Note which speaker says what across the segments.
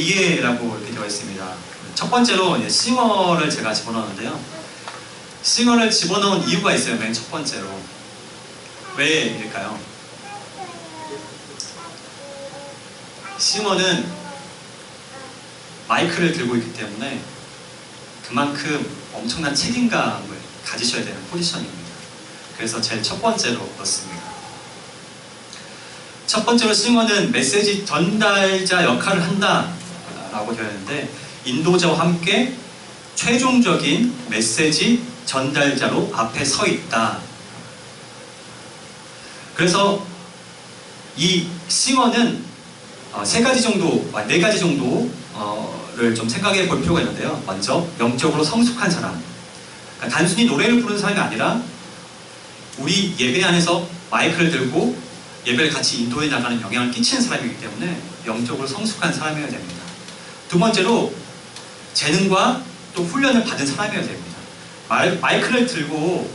Speaker 1: 이게라고 이렇게 되어 있습니다. 첫 번째로 싱어를 제가 집어넣었는데요. 싱어를 집어넣은 이유가 있어요. 맨 첫 번째로. 왜 이럴까요? 싱어는 마이크를 들고 있기 때문에 그만큼 엄청난 책임감을 가지셔야 되는 포지션입니다. 그래서 제일 첫 번째로 넣습니다. 첫 번째로 싱어는 메시지 전달자 역할을 한다라고 되어 있는데, 인도자와 함께 최종적인 메시지 전달자로 앞에 서 있다. 그래서 이 싱어는 네 가지 정도를 좀 생각해 볼 필요가 있는데요. 먼저 영적으로 성숙한 사람, 그러니까 단순히 노래를 부르는 사람이 아니라 우리 예배 안에서 마이크를 들고 예배를 같이 인도해 나가는 영향을 끼치는 사람이기 때문에 영적으로 성숙한 사람이어야 됩니다. 두 번째로 재능과 또 훈련을 받은 사람이어야 됩니다. 마이크를 들고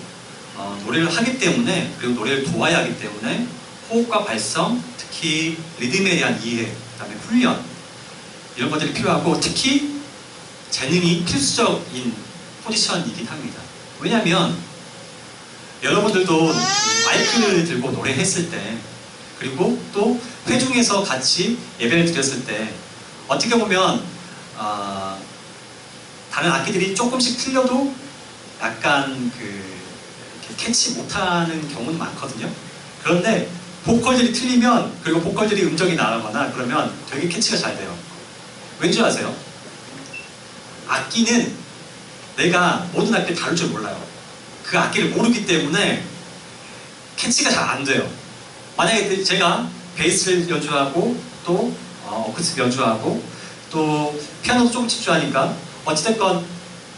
Speaker 1: 노래를 하기 때문에, 그리고 노래를 도와야 하기 때문에 호흡과 발성, 특히 리듬에 대한 이해, 그 다음에 훈련, 이런 것들이 필요하고, 특히 재능이 필수적인 포지션이긴 합니다. 왜냐하면 여러분들도 마이크를 들고 노래했을 때, 그리고 또 회중에서 같이 예배를 드렸을 때 어떻게 보면 다른 악기들이 조금씩 틀려도 약간 캐치 못하는 경우는 많거든요. 그런데 보컬들이 틀리면, 그리고 보컬들이 음정이 나가거나 그러면 되게 캐치가 잘 돼요. 왠지 아세요? 악기는 내가 모든 악기를 다룰 줄 몰라요. 그 악기를 모르기 때문에 캐치가 잘 안 돼요. 만약에 제가 베이스를 연주하고 또 어쿠스틱 연주하고 또 피아노도 조금 집중하니까 어찌됐건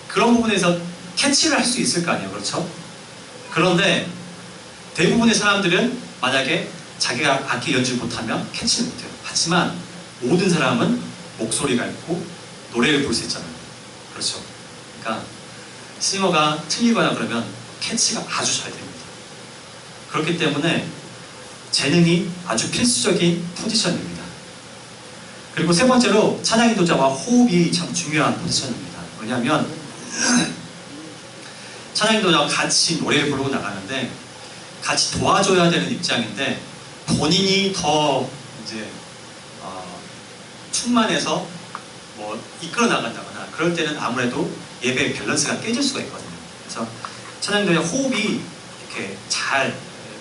Speaker 1: 그런 부분에서 캐치를 할 수 있을 거 아니에요. 그렇죠? 그런데 대부분의 사람들은 만약에 자기가 악기 연주를 못하면 캐치를 못해요. 하지만 모든 사람은 목소리가 있고 노래를 부를 수 있잖아요. 그렇죠? 그러니까 싱어가 틀리거나 그러면 캐치가 아주 잘 됩니다. 그렇기 때문에 재능이 아주 필수적인 포지션입니다. 그리고 세 번째로 찬양 인도자와 호흡이 참 중요한 포지션입니다. 왜냐하면 찬양 인도자와 같이 노래를 부르고 나가는데 같이 도와줘야 되는 입장인데, 본인이 더 이제 충만해서 뭐 이끌어 나간다거나 그럴 때는 아무래도 예배의 밸런스가 깨질 수가 있거든요. 그래서 찬양 인도자의 호흡이 이렇게 잘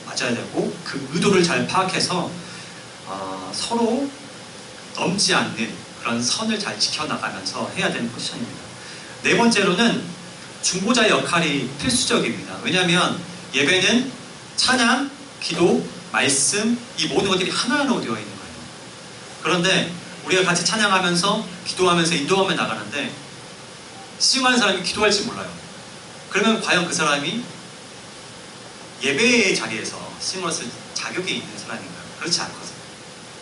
Speaker 1: 맞아야 되고, 그 의도를 잘 파악해서 서로 넘지 않는 그런 선을 잘 지켜나가면서 해야 되는 포지션입니다. 네 번째로는 중보자의 역할이 필수적입니다. 왜냐하면 예배는 찬양, 기도, 말씀, 이 모든 것들이 하나로 되어 있는 거예요. 그런데 우리가 같이 찬양하면서 기도하면서 인도하며 나가는데 싱어하는 사람이 기도할지 몰라요. 그러면 과연 그 사람이 예배의 자리에서 싱어를 쓸 자격이 있는 사람인가요? 그렇지 않거든요.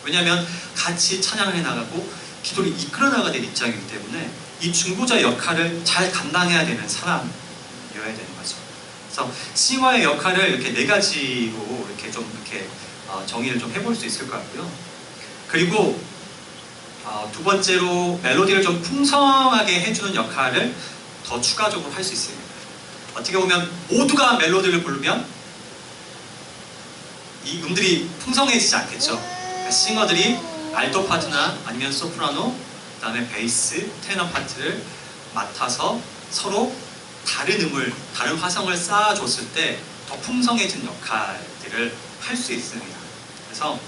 Speaker 1: 왜냐하면 같이 찬양을 해나가고 기도를 이끌어 나가야 되는 입장이기 때문에 이 중보자 역할을 잘 감당해야 되는 사람이어야 되는 거죠. 그래서 싱어의 역할을 이렇게 네 가지로 이렇게 좀 정의를 좀 해볼 수 있을 것 같고요. 그리고 두 번째로 멜로디를 좀 풍성하게 해주는 역할을 더 추가적으로 할 수 있습니다. 어떻게 보면 모두가 멜로디를 부르면 이 음들이 풍성해지지 않겠죠. 그러니까 싱어들이 알토 파트나 아니면 소프라노, 그 다음에 베이스, 테너 파트를 맡아서 서로 다른 음을, 다른 화성을 쌓아줬을 때 더 풍성해진 역할들을 할 수 있습니다. 그래서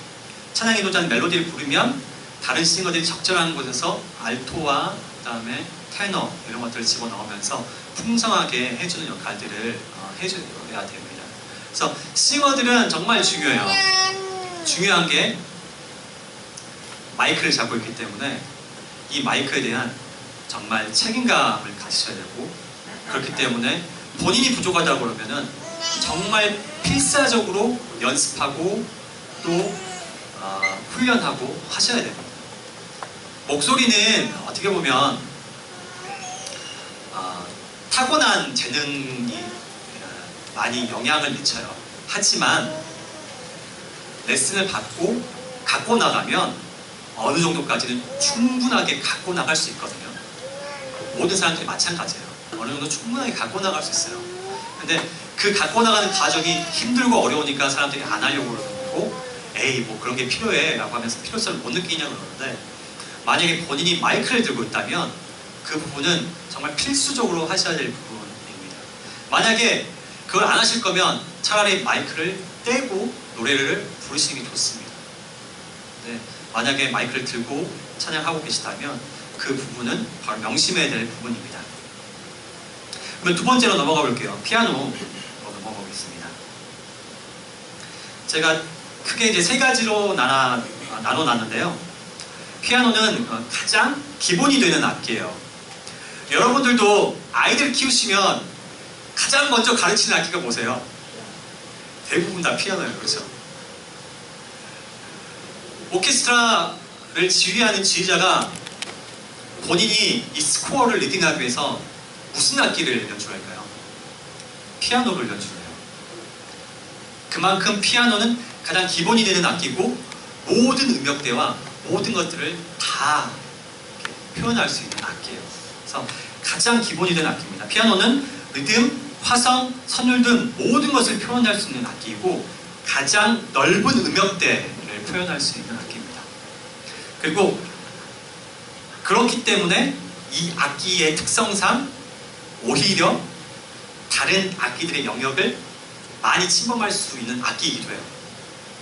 Speaker 1: 찬양 인도자는 멜로디를 부르면 다른 싱어들이 적절한 곳에서 알토와 그 다음에 테너 이런 것들을 집어넣으면서 풍성하게 해주는 역할들을 해줘야 됩니다. 그래서 싱어들은 정말 중요해요. 중요한 게 마이크를 잡고 있기 때문에 이 마이크에 대한 정말 책임감을 가지셔야 되고, 그렇기 때문에 본인이 부족하다고 그러면은 정말 필사적으로 연습하고 또 훈련하고 하셔야 됩니다. 목소리는 어떻게 보면 타고난 재능이 많이 영향을 미쳐요. 하지만 레슨을 받고 갖고 나가면 어느 정도까지는 충분하게 갖고 나갈 수 있거든요. 모든 사람들이 마찬가지예요. 어느 정도 충분하게 갖고 나갈 수 있어요. 근데 그 갖고 나가는 과정이 힘들고 어려우니까 사람들이 안 하려고 그러고, 에이 뭐 그런 게 필요해 라고 하면서 필요성을 못 느끼냐고 그러는데, 만약에 본인이 마이크를 들고 있다면 그 부분은 정말 필수적으로 하셔야 될 부분입니다. 만약에 그걸 안 하실 거면 차라리 마이크를 떼고 노래를 부르시는 게 좋습니다. 네, 만약에 마이크를 들고 찬양하고 계시다면 그 부분은 바로 명심해야 될 부분입니다. 그러면 두 번째로 넘어가 볼게요. 피아노로 넘어가 보겠습니다. 제가 크게 이제 세 가지로 나눠놨는데요. 피아노는 가장 기본이 되는 악기예요. 여러분들도 아이들 키우시면 가장 먼저 가르치는 악기가 뭐세요? 대부분 다 피아노예요. 그렇죠? 오케스트라를 지휘하는 지휘자가 본인이 이 스코어를 리딩하기 위해서 무슨 악기를 연주할까요? 피아노를 연주해요. 그만큼 피아노는 가장 기본이 되는 악기고, 모든 음역대와 모든 것들을 다 표현할 수 있는 악기예요. 그래서 가장 기본이 되는 악기입니다. 피아노는 리듬, 화성, 선율 등 모든 것을 표현할 수 있는 악기이고, 가장 넓은 음역대를 표현할 수 있는 악기입니다. 그리고 그렇기 때문에 이 악기의 특성상 오히려 다른 악기들의 영역을 많이 침범할 수 있는 악기이기도 해요.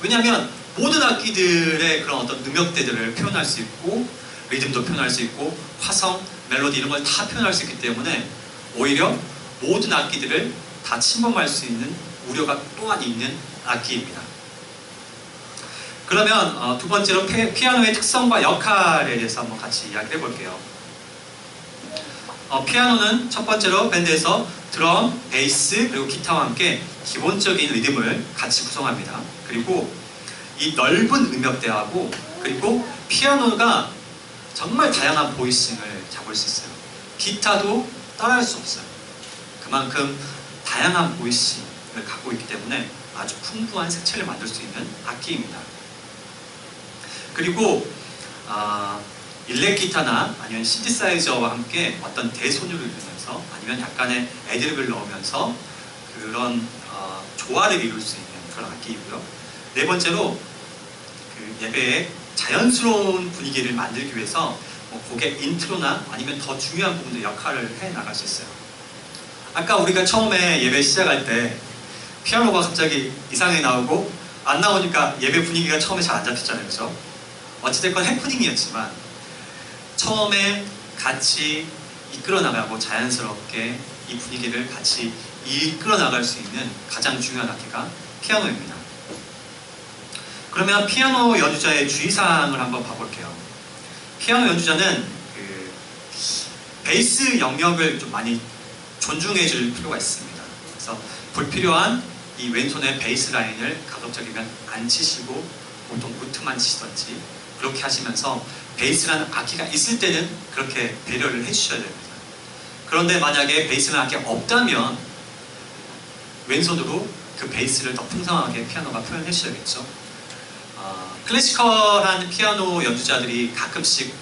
Speaker 1: 왜냐하면 모든 악기들의 그런 어떤 음역대들을 표현할 수 있고, 리듬도 표현할 수 있고, 화성, 멜로디 이런 걸 다 표현할 수 있기 때문에 오히려 모든 악기들을 다 침범할 수 있는 우려가 또한 있는 악기입니다. 그러면 두 번째로 피아노의 특성과 역할에 대해서 한번 같이 이야기를 해볼게요. 피아노는 첫 번째로 밴드에서 드럼, 베이스, 그리고 기타와 함께 기본적인 리듬을 같이 구성합니다. 그리고 이 넓은 음역대하고, 그리고 피아노가 정말 다양한 보이싱을 잡을 수 있어요. 기타도 따라할 수 없어요. 그만큼 다양한 보이싱을 갖고 있기 때문에 아주 풍부한 색채를 만들 수 있는 악기입니다. 그리고 일렉 기타나 아니면 신디사이저와 함께 어떤 대손율을 이루면서, 아니면 약간의 애드립을 넣으면서 그런 조화를 이룰 수 있는 그런 악기이고요. 네 번째로 그 예배의 자연스러운 분위기를 만들기 위해서 곡의 인트로나 아니면 더 중요한 부분들 역할을 해 나갈 수 있어요. 아까 우리가 처음에 예배 시작할 때 피아노가 갑자기 이상하게 나오고 안 나오니까 예배 분위기가 처음에 잘 안 잡혔잖아요. 그렇죠? 어찌됐건 해프닝이었지만 처음에 같이 이끌어 나가고 자연스럽게 이 분위기를 같이 이끌어 나갈 수 있는 가장 중요한 악기가 피아노입니다. 그러면 피아노 연주자의 주의사항을 한번 봐볼게요. 피아노 연주자는 그 베이스 영역을 좀 많이 존중해 줄 필요가 있습니다. 그래서 불필요한 이 왼손의 베이스 라인을 가급적이면 안 치시고 보통 무트만 치시던지 그렇게 하시면서 베이스라는 악기가 있을 때는 그렇게 배려를 해주셔야 됩니다. 그런데 만약에 베이스라는 악기가 없다면 왼손으로 그 베이스를 더 풍성하게 피아노가 표현해 주셔야겠죠. 클래시컬한 피아노 연주자들이 가끔씩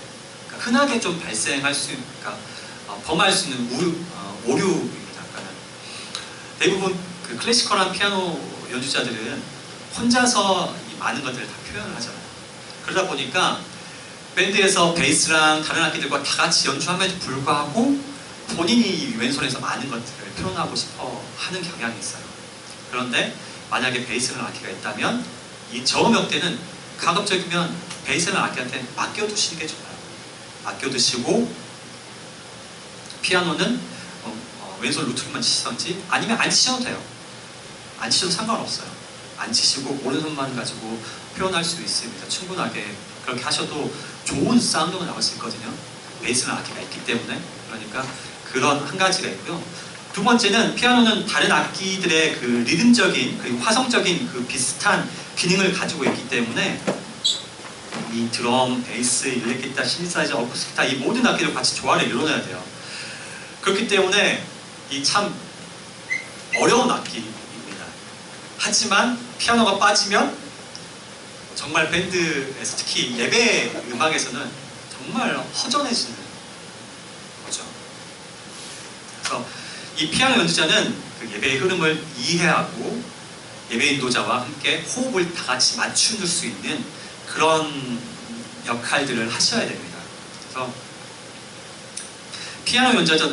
Speaker 1: 흔하게 좀 발생할 수, 범할 수 있는 오류입니다. 대부분 그 클래시컬한 피아노 연주자들은 혼자서 이 많은 것들을 다 표현을 하잖아요. 그러다 보니까 밴드에서 베이스랑 다른 악기들과 다 같이 연주함에도 불구하고 본인이 왼손에서 많은 것들을 표현하고 싶어 하는 경향이 있어요. 그런데 만약에 베이스라는 악기가 있다면 이 저음역대는 가급적이면 베이스라는 악기한테 맡겨두시는 게 좋아요. 맡겨두시고 피아노는 왼손 루트만 치시던지 아니면 안 치셔도 돼요. 안 치셔도 상관없어요. 안 치시고 오른손만 가지고 표현할 수 있습니다. 충분하게 그렇게 하셔도 좋은 사운드가 나올 수 있거든요. 베이스라는 악기가 있기 때문에. 그러니까 그런 한 가지가 있고요. 두 번째는 피아노는 다른 악기들의 그 리듬적인 그리고 화성적인 그 비슷한 기능을 가지고 있기 때문에 이 드럼, 베이스, 일렉 기타, 신디사이저, 어쿠스틱 기타 이 모든 악기를 같이 조화를 이뤄내야 돼요. 그렇기 때문에 이 참 어려운 악기입니다. 하지만 피아노가 빠지면 정말 밴드에서 특히 예배 음악에서는 정말 허전해지는 거죠. 그래서 이 피아노 연주자는 그 예배의 흐름을 이해하고 예배 인도자와 함께 호흡을 다 같이 맞출 수 있는 그런 역할들을 하셔야 됩니다. 그래서 피아노 연주자,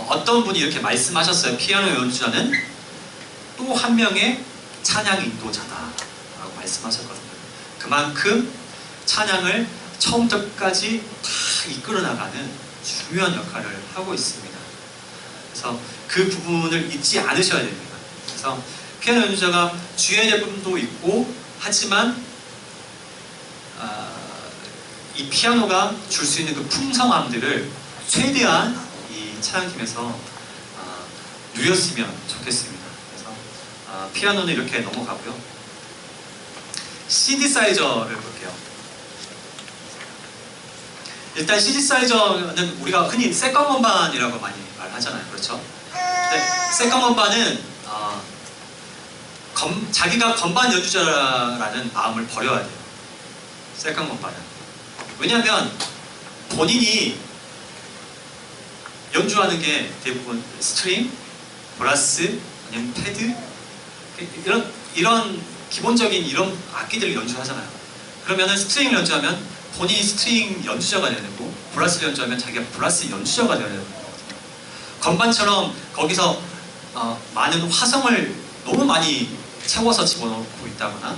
Speaker 1: 어떤 분이 이렇게 말씀하셨어요. 피아노 연주자는 또 한 명의 찬양 인도자다라고 말씀하셨거든요. 그만큼 찬양을 처음부터 끝까지 다 이끌어 나가는 중요한 역할을 하고 있습니다. 그래서 그 부분을 잊지 않으셔야 됩니다. 그래서 피아노 연주자가 주의 제품도 있고 하지만 이 피아노가 줄 수 있는 그 풍성함들을 최대한 이 찬양팀에서 누렸으면 좋겠습니다. 그래서 피아노는 이렇게 넘어가고요. 시디사이저를 볼게요. 일단 시디사이저는 우리가 흔히 세컨 건반이라고 많이 말하잖아요. 그렇죠? 세컨 건반은 자기가 건반 연주자라는 마음을 버려야 돼요. 세컨 건반은. 왜냐하면 본인이 연주하는 게 대부분 스트링, 브라스, 아니면 패드 이런 기본적인 이런 악기들을 연주하잖아요. 그러면은 스트링을 연주하면 본인이 스트링 연주자가 되야 되고 브라스를 연주하면 자기가 브라스 연주자가 되야 되는 거거든요. 건반처럼 거기서 많은 화성을 너무 많이 채워서 집어넣고 있다거나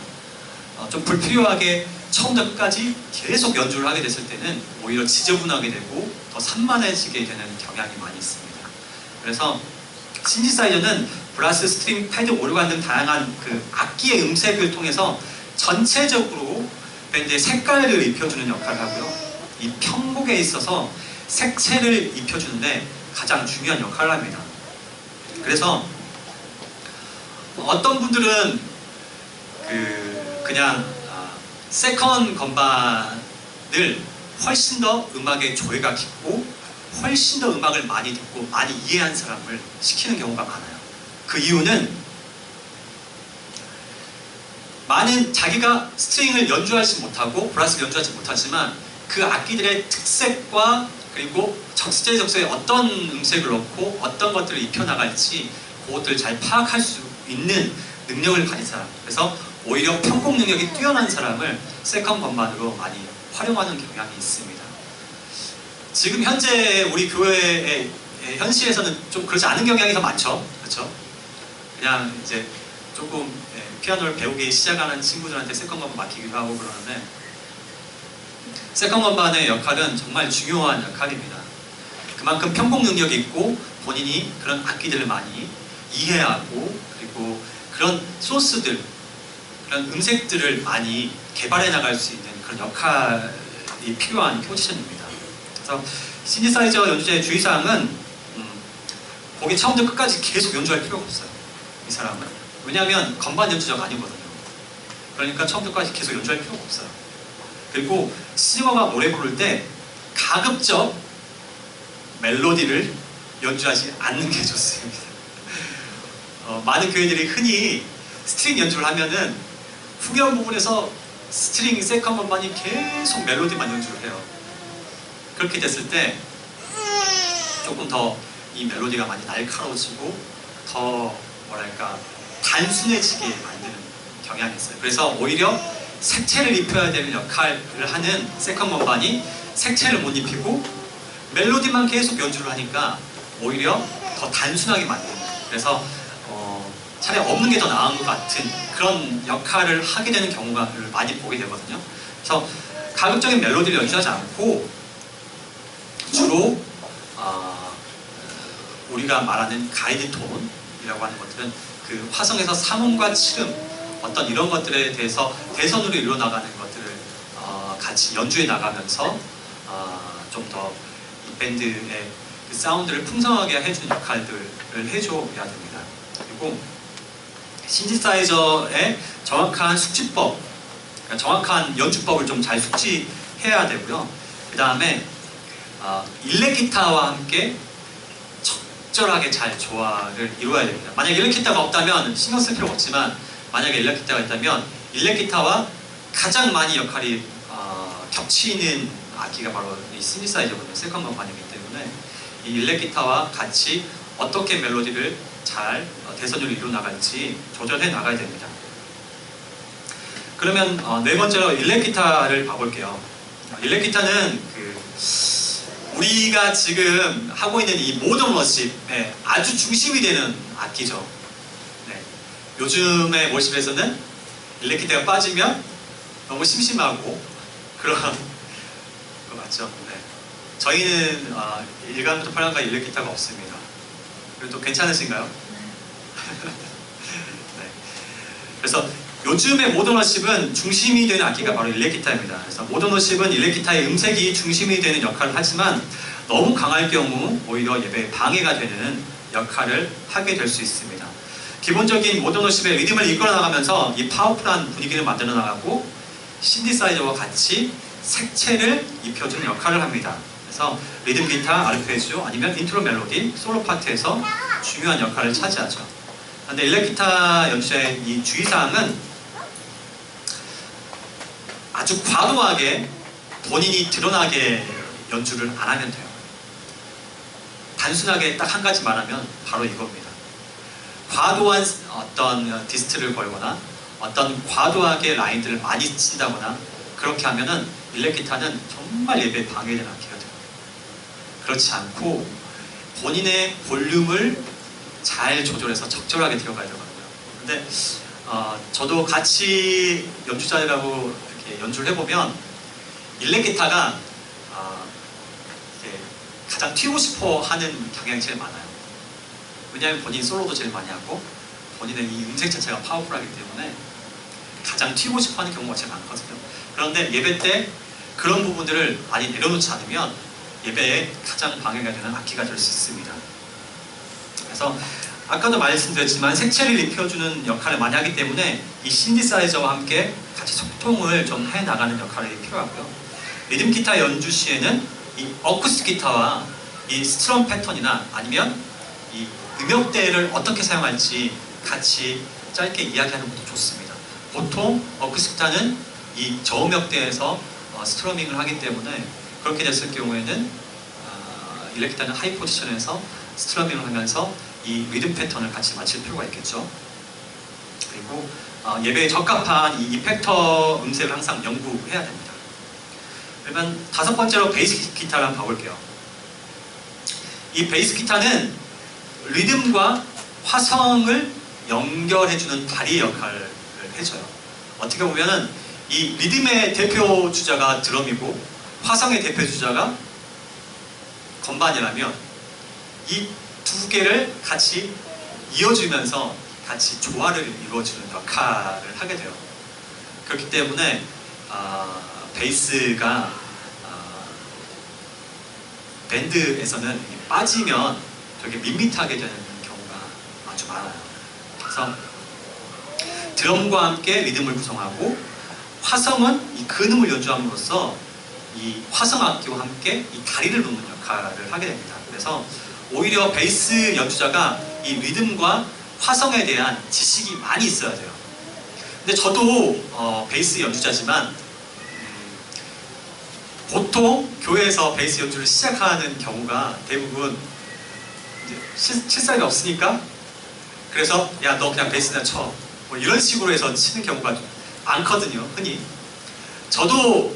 Speaker 1: 좀 불필요하게 처음부터 끝까지 계속 연주를 하게 됐을 때는 오히려 지저분하게 되고 더 산만해지게 되는 경향이 많이 있습니다. 그래서 신디사이저는 브라스, 스트링, 패드, 오르간 등 다양한 그 악기의 음색을 통해서 전체적으로 밴드의 색깔을 입혀주는 역할을 하고요. 이 편곡에 있어서 색채를 입혀주는데 가장 중요한 역할을 합니다. 그래서 어떤 분들은 그냥 세컨 건반을 훨씬 더 음악의 조예가 깊고 훨씬 더 음악을 많이 듣고 많이 이해한 사람을 시키는 경우가 많아요. 그 이유는 자기가 스트링을 연주하지 못하고 브라스를 연주하지 못하지만 그 악기들의 특색과 그리고 적재적소에 어떤 음색을 넣고 어떤 것들을 입혀나갈지 그것들을 잘 파악할 수 있는 능력을 가진 사람, 그래서 오히려 편곡 능력이 뛰어난 사람을 세컨 건반으로 많이 활용하는 경향이 있습니다. 지금 현재 우리 교회의 현실에서는 좀 그렇지 않은 경향이 더 많죠. 그렇죠? 그냥 이제 조금 피아노를 배우기 시작하는 친구들한테 세컨 건반 맡기기도 하고 그러는데 세컨 건반의 역할은 정말 중요한 역할입니다. 그만큼 편곡 능력이 있고 본인이 그런 악기들을 많이 이해하고 그리고 그런 소스들, 그런 음색들을 많이 개발해 나갈 수 있는 그런 역할이 필요한 포지션입니다. 그래서 신디사이저 연주자의 주의사항은 거기 처음부터 끝까지 계속 연주할 필요가 없어요. 이 사람은. 왜냐하면 건반 연주자가 아니거든요. 그러니까 처음부터 끝까지 계속 연주할 필요가 없어요. 그리고 싱어가 노래 부를 때 가급적 멜로디를 연주하지 않는 게 좋습니다. 많은 교회들이 흔히 스트링 연주를 하면은 후렴 부분에서 스트링 세컨 건반이 계속 멜로디만 연주를 해요. 그렇게 됐을 때 조금 더 이 멜로디가 많이 날카로워지고 더 뭐랄까 단순해지게 만드는 경향이 있어요. 그래서 오히려 색채를 입혀야 되는 역할을 하는 세컨 건반이 색채를 못 입히고 멜로디만 계속 연주를 하니까 오히려 더 단순하게 만드는, 그래서 차라리 없는 게 더 나은 것 같은 그런 역할을 하게 되는 경우가 많이 보게 되거든요. 그래서 가급적인 멜로디를 연주하지 않고 주로 우리가 말하는 가이드 톤이라고 하는 것들은 그 화성에서 삼음과 칠음 어떤 이런 것들에 대해서 대선으로 이루어나가는 것들을 같이 연주해 나가면서 좀 더 이 밴드의 그 사운드를 풍성하게 해주는 역할들을 해줘야 됩니다. 그리고 신디사이저의 정확한 숙지법, 그러니까 정확한 연주법을 좀 잘 숙지해야 되고요. 그 다음에 일렉기타와 함께 적절하게 잘 조화를 이루어야 됩니다. 만약에 일렉기타가 없다면 신경 쓸 필요가 없지만 만약에 일렉기타가 있다면 일렉기타와 가장 많이 역할이 겹치는 악기가 바로 이 시니사이저거든요. 세컨 반이기 때문에 이 일렉 기타와 같이 어떻게 멜로디를 잘 대선율을 이루어 나갈지 조절해 나가야 됩니다. 그러면 네 번째로 일렉 기타를 봐볼게요. 일렉 기타는 우리가 지금 하고 있는 이 모던 워십의 아주 중심이 되는 악기죠. 네. 요즘의 워십에서는 일렉 기타가 빠지면 너무 심심하고 그런 거 맞죠? 네. 저희는 1관부터 8관까지 일렉 기타가 없습니다. 그래도 괜찮으신가요? 네. 그래서 요즘의 모던 워십은 중심이 되는 악기가 바로 일렉 기타입니다. 그래서 모던 워십은 일렉 기타의 음색이 중심이 되는 역할을 하지만 너무 강할 경우 오히려 예배에 방해가 되는 역할을 하게 될 수 있습니다. 기본적인 모던 워십의 리듬을 이끌어 나가면서 이 파워풀한 분위기를 만들어 나가고 신디사이저와 같이 색채를 입혀주는 역할을 합니다. 그래서 리듬 기타, 아르페지오 아니면 인트로 멜로디, 솔로 파트에서 중요한 역할을 차지하죠. 그런데 일렉 기타 연주자의 이 주의사항은 아주 과도하게 본인이 드러나게 연주를 안 하면 돼요. 단순하게 딱 한 가지 말하면 바로 이겁니다. 과도한 어떤 디스트를 걸거나 어떤 과도하게 라인들을 많이 친다거나 그렇게 하면은 일렉 기타는 정말 예배에 방해되는 악기가 돼요. 그렇지 않고 본인의 볼륨을 잘 조절해서 적절하게 들어가야 되거든요. 근데 저도 같이 연주자들하고 이렇게 연주를 해보면 일렉 기타가 가장 튀고 싶어 하는 경향이 제일 많아요. 왜냐하면 본인 솔로도 제일 많이 하고 본인의 이 음색 자체가 파워풀하기 때문에 가장 튀고 싶어 하는 경우가 제일 많거든요. 그런데 예배 때 그런 부분들을 많이 내려놓지 않으면 예배에 가장 방해가 되는 악기가 될 수 있습니다. 그래서 아까도 말씀드렸지만 색채를 입혀주는 역할을 많이 하기 때문에 이 신디사이저와 함께 같이 소통을 좀 해나가는 역할이 필요하고요. 리듬 기타 연주 시에는 이 어쿠스틱 기타와 이 스트럼 패턴이나 아니면 이 음역대를 어떻게 사용할지 같이 짧게 이야기하는 것도 좋습니다. 보통 어쿠스틱 기타는 이 저음역대에서 스트러밍을 하기 때문에 그렇게 됐을 경우에는 일렉 기타는 하이 포지션에서 스트러밍을 하면서 이 리듬 패턴을 같이 맞출 필요가 있겠죠. 그리고 예배에 적합한 이 이펙터 음색을 항상 연구해야 됩니다. 그러면 다섯 번째로 베이스 기타를 한번 봐볼게요. 이 베이스 기타는 리듬과 화성을 연결해주는 다리 역할을 해줘요. 어떻게 보면은 이 리듬의 대표 주자가 드럼이고 화성의 대표 주자가 건반이라면 이 두 개를 같이 이어주면서 같이 조화를 이루어주는 역할을 하게 돼요. 그렇기 때문에 베이스가 밴드에서는 빠지면 되게 밋밋하게 되는 경우가 아주 많아요. 그래서 드럼과 함께 리듬을 구성하고 화성은 이 근음을 연주함으로써 이 화성악기와 함께 이 다리를 놓는 역할을 하게 됩니다. 그래서 오히려 베이스 연주자가 이 리듬과 화성에 대한 지식이 많이 있어야 돼요. 근데 저도 베이스 연주자지만 보통 교회에서 베이스 연주를 시작하는 경우가 대부분 이제 칠살이 없으니까 그래서 야 너 그냥 베이스나 쳐 뭐 이런 식으로 해서 치는 경우가 많거든요. 흔히 저도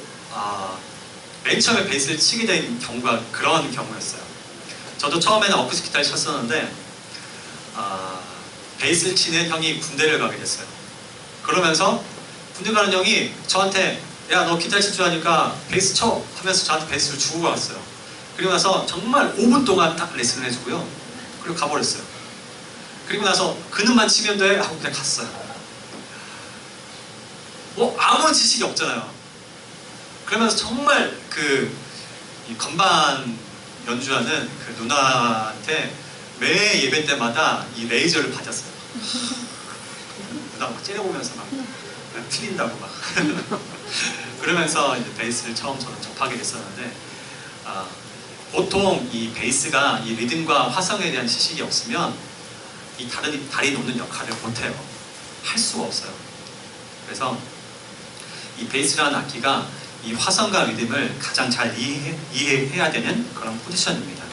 Speaker 1: 맨 처음에 베이스를 치게 된 경우가 그런 경우였어요. 저도 처음에는 어쿠스틱 기타를 쳤었는데 베이스를 치는 형이 군대를 가게 됐어요. 그러면서 군대 가는 형이 저한테 야 너 기타 칠 줄 아니까 베이스 쳐 하면서 저한테 베이스를 주고 갔어요. 그리고 나서 정말 5분 동안 딱 레슨을 해주고요. 그리고 가버렸어요. 그리고 나서 근음만 치면 돼 하고 그냥 갔어요. 뭐 아무런 지식이 없잖아요. 그러면서 정말 이 건반 연주하는 그 누나한테 매 예배 때마다 이 레이저를 받았어요. 누나가 막 째려보면서 막 틀린다고 막 그러면서 이제 베이스를 처음 저는 접하게 됐었는데 보통 이 베이스가 이 리듬과 화성에 대한 지식이 없으면 이 다리 놓는 역할을 못해요. 할 수가 없어요. 그래서 이 베이스라는 악기가 이 화성과 리듬을 가장 잘 이해해야 되는 그런 포지션입니다.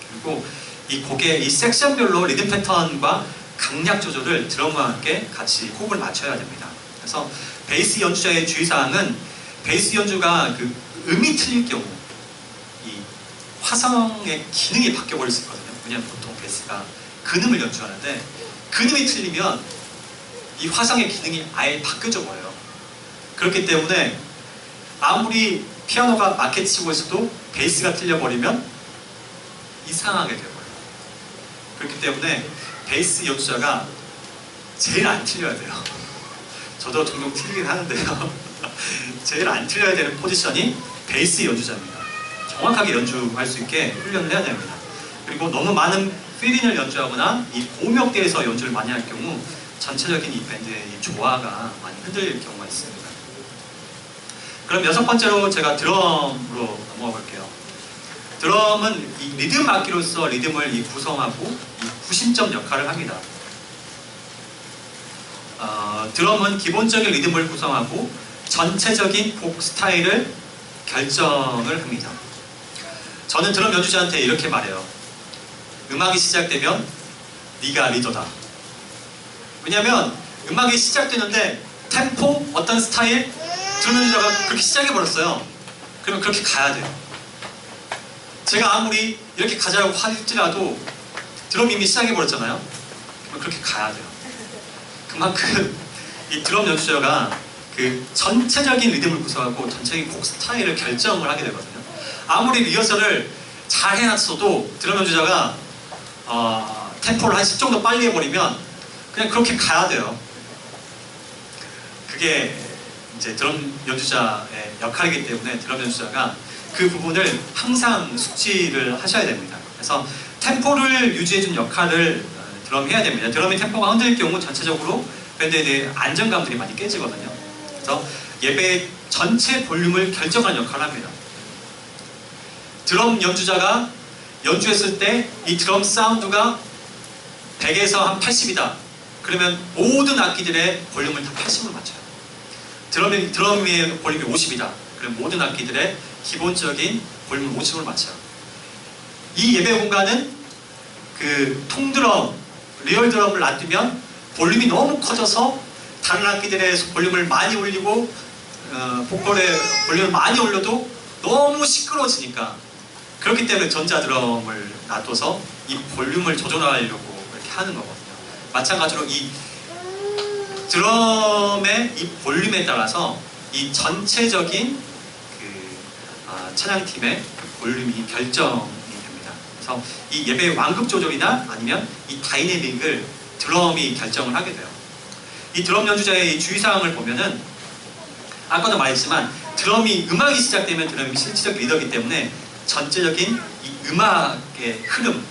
Speaker 1: 그리고 이 곡의 이 섹션별로 리듬 패턴과 강약 조절을 드럼과 함께 같이 호흡을 맞춰야 됩니다. 그래서 베이스 연주자의 주의사항은 베이스 연주가 그 음이 틀릴 경우 이 화성의 기능이 바뀌어버릴 수 있거든요. 왜냐하면 보통 베이스가 근음을 연주하는데 근음이 틀리면 이 화성의 기능이 아예 바뀌어져 버려요. 그렇기 때문에 아무리 피아노가 맞게 치고 있어도 베이스가 틀려버리면 이상하게 돼버려요. 그렇기 때문에 베이스 연주자가 제일 안 틀려야 돼요. 저도 종종 틀리긴 하는데요. 제일 안 틀려야 되는 포지션이 베이스 연주자입니다. 정확하게 연주할 수 있게 훈련을 해야 됩니다. 그리고 너무 많은 필린을 연주하거나 이 고음역대에서 연주를 많이 할 경우 전체적인 이 밴드의 이 조화가 많이 흔들릴 경우가 있습니다. 그럼 6번째로 제가 드럼으로 넘어가 볼게요. 드럼은 이 리듬 악기로서 리듬을 이 구성하고 이 구심점 역할을 합니다. 드럼은 기본적인 리듬을 구성하고 전체적인 곡 스타일을 결정을 합니다. 저는 드럼 연주자한테 이렇게 말해요. 음악이 시작되면 네가 리더다. 왜냐면 음악이 시작되는데 템포, 어떤 스타일, 드럼 연주자가 그렇게 시작해버렸어요. 그러면 그렇게 가야 돼요. 제가 아무리 이렇게 가자고 할지라도 드럼 이미 시작해버렸잖아요. 그러면 그렇게 가야 돼요. 그만큼 이 드럼 연주자가 그 전체적인 리듬을 구성하고 전체적인 곡 스타일을 결정을 하게 되거든요. 아무리 리허설을 잘 해놨어도 드럼 연주자가 템포를 한 10 정도 빨리 해버리면 그냥 그렇게 가야 돼요. 그게 이제 드럼 연주자의 역할이기 때문에 드럼 연주자가 그 부분을 항상 숙지를 하셔야 됩니다. 그래서 템포를 유지해준 역할을 드럼이 해야 됩니다. 드럼이 템포가 흔들릴 경우 전체적으로 밴드에 대해 안정감들이 많이 깨지거든요. 그래서 예배의 전체 볼륨을 결정하는 역할을 합니다. 드럼 연주자가 연주했을 때 이 드럼 사운드가 100에서 한 80이다. 그러면 모든 악기들의 볼륨을 다 80으로 맞춰요. 드럼의 볼륨이 50이다. 그럼 모든 악기들의 기본적인 볼륨을 50으로 맞춰요. 이 예배 공간은 그 통드럼, 리얼 드럼을 놔두면 볼륨이 너무 커져서 다른 악기들의 볼륨을 많이 올리고 보컬의 볼륨을 많이 올려도 너무 시끄러워지니까, 그렇기 때문에 전자드럼을 놔둬서 이 볼륨을 조절하려고 이렇게 하는 거거든요. 마찬가지로 이 드럼의 이 볼륨에 따라서 이 전체적인 그 찬양팀의 볼륨이 결정이 됩니다. 그래서 이 예배의 완급 조절이나 아니면 이 다이내믹을 드럼이 결정을 하게 돼요. 이 드럼 연주자의 주의사항을 보면은 아까도 말했지만 드럼이 음악이 시작되면 드럼이 실질적 리더이기 때문에 전체적인 이 음악의 흐름,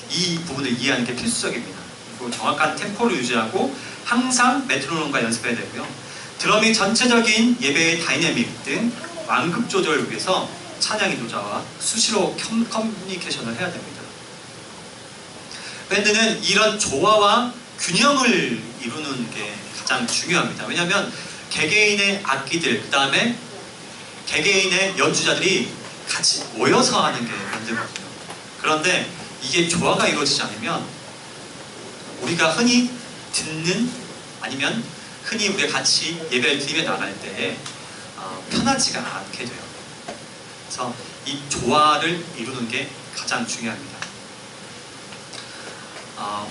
Speaker 1: 이 부분을 이해하는 게 필수적입니다. 그리고 정확한 템포를 유지하고 항상 메트로놈과 연습해야 되고요. 드럼이 전체적인 예배의 다이내믹 등 완급 조절을 위해서 찬양 인도자와 수시로 커뮤니케이션을 해야 됩니다. 밴드는 이런 조화와 균형을 이루는 게 가장 중요합니다. 왜냐하면 개개인의 악기들, 그 다음에 개개인의 연주자들이 같이 모여서 하는 게 밴드거든요. 그런데 이게 조화가 이루어지지 않으면 우리가 흔히 듣는, 아니면 흔히 우리가 같이 예배를 드리며 나갈 때 편하지가 않게 돼요. 그래서 이 조화를 이루는 게 가장 중요합니다.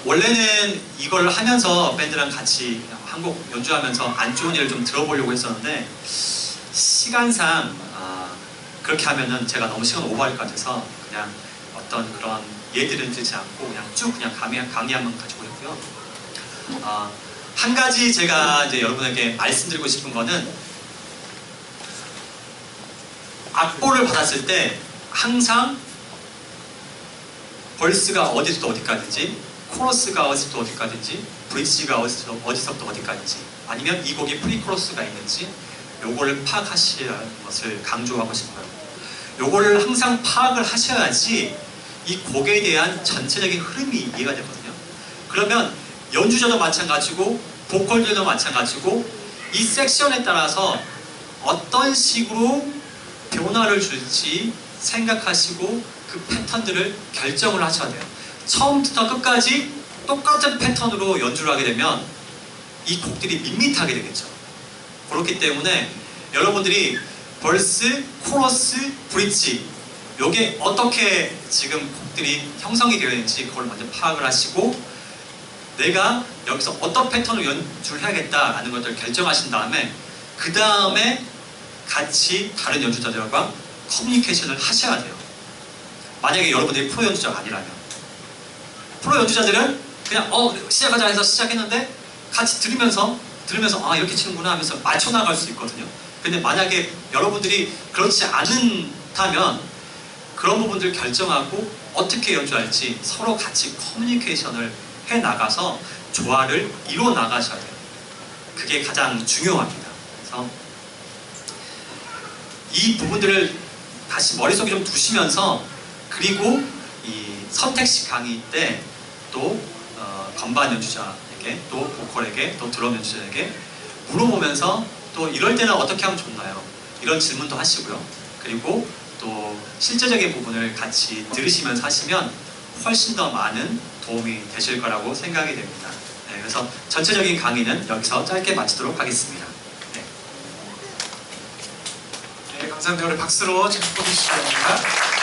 Speaker 1: 원래는 이걸 하면서 밴드랑 같이 한 곡 연주하면서 안 좋은 예를 좀 들어보려고 했었는데 시간상 그렇게 하면은 제가 너무 시간 오버할 것 같아서 그냥 어떤 그런 예들은 들지 않고 그냥 쭉 그냥 강의한만 가지고 있고요. 한 가지 제가 이제 여러분에게 말씀드리고 싶은 거는, 악보를 받았을 때 항상 벌스가 어디서부터 어디까지인지, 코러스가 어디서부터 어디까지인지, 브릿지가 어디서부터 어디까지인지, 아니면 이 곡이 프리코러스가 있는지 요거를 파악하시라는 것을 강조하고 싶어요. 요거를 항상 파악을 하셔야지 이 곡에 대한 전체적인 흐름이 이해가 되거든요. 그러면 연주자도 마찬가지고 보컬들도 마찬가지고 이 섹션에 따라서 어떤 식으로 변화를 줄지 생각하시고 그 패턴들을 결정을 하셔야 돼요. 처음부터 끝까지 똑같은 패턴으로 연주를 하게 되면 이 곡들이 밋밋하게 되겠죠. 그렇기 때문에 여러분들이 벌스, 코러스, 브릿지 요게 어떻게 지금 곡들이 형성이 되어 있는지 그걸 먼저 파악을 하시고 내가 여기서 어떤 패턴으로 연주를 해야겠다라는 것들을 결정하신 다음에 그 다음에 같이 다른 연주자들과 커뮤니케이션을 하셔야 돼요. 만약에 여러분들이 프로 연주자가 아니라면 프로 연주자들은 그냥 시작하자 해서 시작했는데 같이 들으면서 아 이렇게 치는구나 하면서 맞춰 나갈 수 있거든요. 근데 만약에 여러분들이 그렇지 않다면 그런 부분들을 결정하고 어떻게 연주할지 서로 같이 커뮤니케이션을 해 나가서 조화를 이루어 나가셔야 돼요. 그게 가장 중요합니다. 그래서 이 부분들을 다시 머릿속에 좀 두시면서 그리고 이 선택식 강의 때 또 건반 연주자에게 또 보컬에게 또 드럼 연주자에게 물어보면서 또 이럴 때는 어떻게 하면 좋나요? 이런 질문도 하시고요. 그리고 또 실제적인 부분을 같이 들으시면서 하시면 훨씬 더 많은 도움이 되실 거라고 생각이 됩니다. 네, 그래서 전체적인 강의는 여기서 짧게 마치도록 하겠습니다. 네.
Speaker 2: 네, 감사합니다. 우리 박수로 지금 보내주시기 바랍니다.